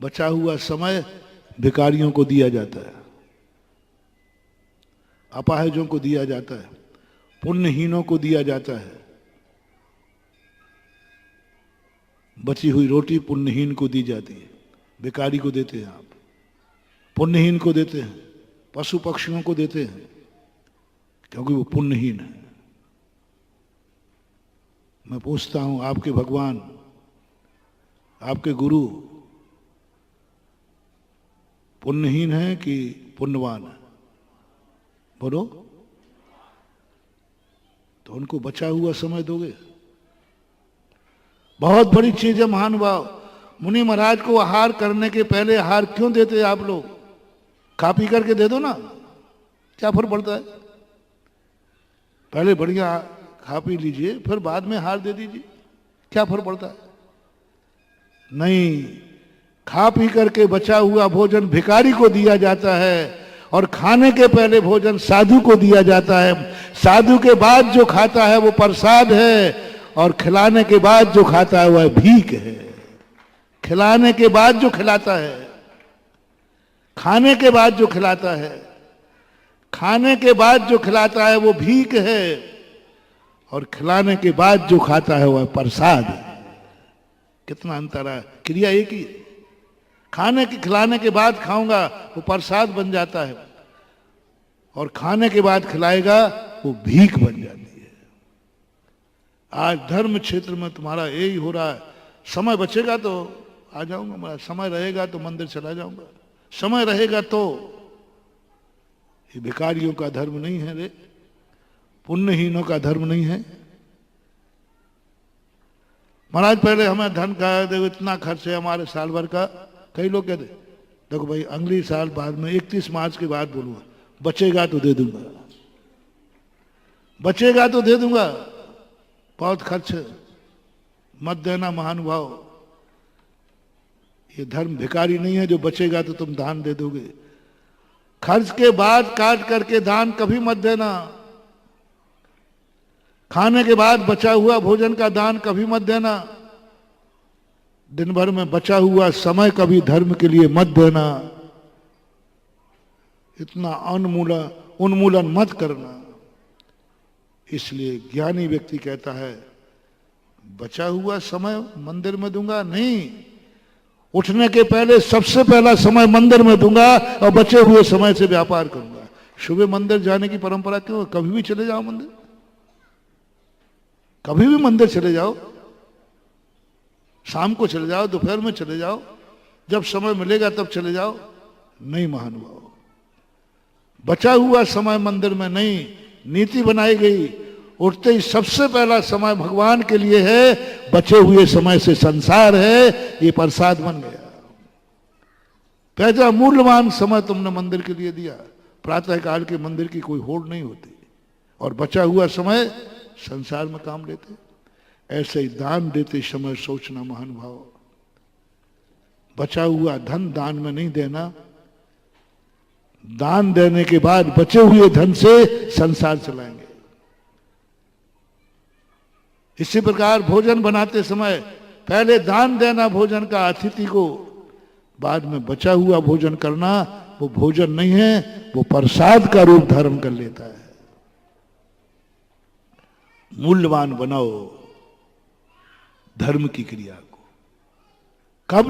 बचा हुआ समय भिखारियों को दिया जाता है, अपाहिजों को दिया जाता है, पुण्यहीनों को दिया जाता है। बची हुई रोटी पुण्यहीन को दी जाती है, भिखारी को देते हैं आप, पुण्यहीन को देते हैं, पशु पक्षियों को देते हैं, क्योंकि वो पुण्यहीन है। मैं पूछता हूं, आपके भगवान, आपके गुरु पुण्यहीन है कि पुण्यवान है? बोलो। तो उनको बचा हुआ समय दोगे? बहुत बड़ी चीज है महानुभाव। मुनि महाराज को आहार करने के पहले आहार क्यों देते आप लोग? खा पी करके दे दो ना, क्या फर्क पड़ता है? पहले बढ़िया खा पी लीजिए, फिर बाद में आहार दे दीजिए, क्या फर्क पड़ता है? नहीं, खा पी करके बचा हुआ भोजन भिखारी को दिया जाता है, और खाने के पहले भोजन साधु को दिया जाता है। साधु के बाद जो खाता है वो प्रसाद है, और खिलाने के बाद जो खाता है वह भीख है। खिलाने के बाद जो खिलाता है, खाने के बाद जो खिलाता है, खाने के बाद जो खिलाता है वो भीख है, और खिलाने के बाद जो खाता है वह प्रसाद है। कितना अंतर है? क्रिया एक ही। खाने के खिलाने के बाद खाऊंगा वो प्रसाद बन जाता है, और खाने के बाद खिलाएगा वो भीख बन जाती है। आज धर्म क्षेत्र में तुम्हारा यही हो रहा है। समय बचेगा तो आ जाऊंगा, मेरा समय रहेगा तो मंदिर चला जाऊंगा, समय रहेगा तो। ये भिखारियों का धर्म नहीं है रे, पुण्यहीनों का धर्म नहीं है। महाराज पहले हमें धन का देखो, इतना खर्च है हमारे साल भर का। कई लोग कहते देखो भाई अगली साल बाद में 31 मार्च के बाद बोलूंगा, बचेगा तो दे दूंगा, बचेगा तो दे दूंगा, बहुत खर्च है, मत देना महानुभाव। ये धर्म भिखारी नहीं है जो बचेगा तो तुम दान दे दोगे। खर्च के बाद काट करके दान कभी मत देना। खाने के बाद बचा हुआ भोजन का दान कभी मत देना। दिन भर में बचा हुआ समय कभी धर्म के लिए मत देना। इतना उन्मूलन मत करना। इसलिए ज्ञानी व्यक्ति कहता है बचा हुआ समय मंदिर में दूंगा नहीं, उठने के पहले सबसे पहला समय मंदिर में दूंगा और बचे हुए समय से व्यापार करूंगा। सुबह मंदिर जाने की परंपरा क्यों? कभी भी चले जाओ मंदिर, कभी भी मंदिर चले जाओ, शाम को चले जाओ, दोपहर में चले जाओ, जब समय मिलेगा तब चले जाओ। नहीं महानुभाव, बचा हुआ समय मंदिर में नहीं। नीति बनाई गई, उठते ही सबसे पहला समय भगवान के लिए है, बचे हुए समय से संसार है, ये प्रसाद बन गया। पहला मूल्यवान समय तुमने मंदिर के लिए दिया। प्रातः काल के मंदिर की कोई होड़ नहीं होती, और बचा हुआ समय संसार में काम लेते। ऐसे ही दान देते समय सोचना महानुभाव, बचा हुआ धन दान में नहीं देना। दान देने के बाद बचे हुए धन से संसार चलाएंगे। इसी प्रकार भोजन बनाते समय पहले दान देना भोजन का अतिथि को, बाद में बचा हुआ भोजन करना। वो भोजन नहीं है, वो प्रसाद का रूप धारण कर लेता है। मूल्यवान बनाओ धर्म की क्रिया को। कब